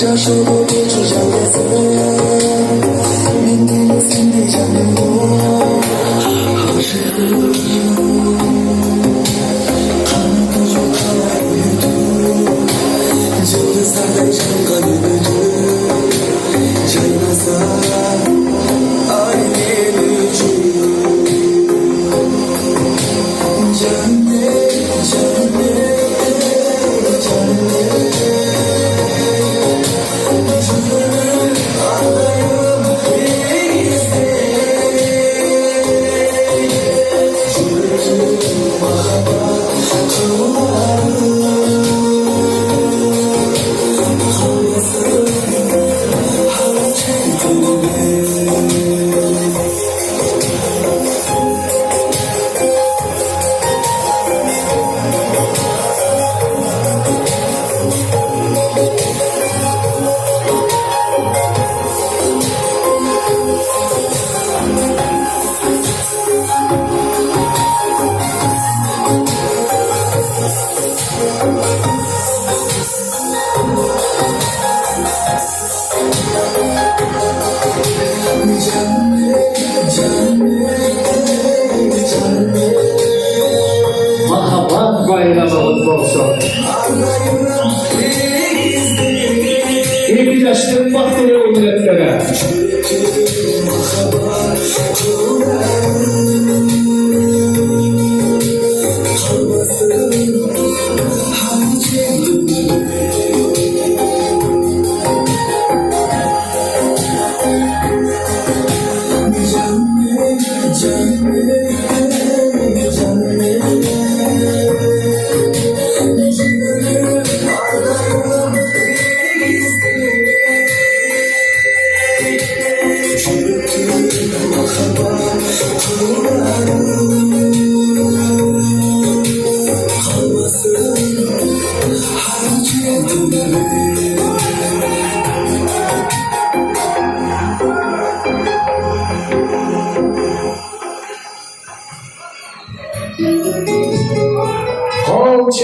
这首歌变成小夜色，面对你心底想念我，好适合。他们不说他爱越多，就是洒在伤口里的毒，像一把伞。Marhaban bayramımız olsun. İyi yaşlı bahtiyar milletlere. Chodź,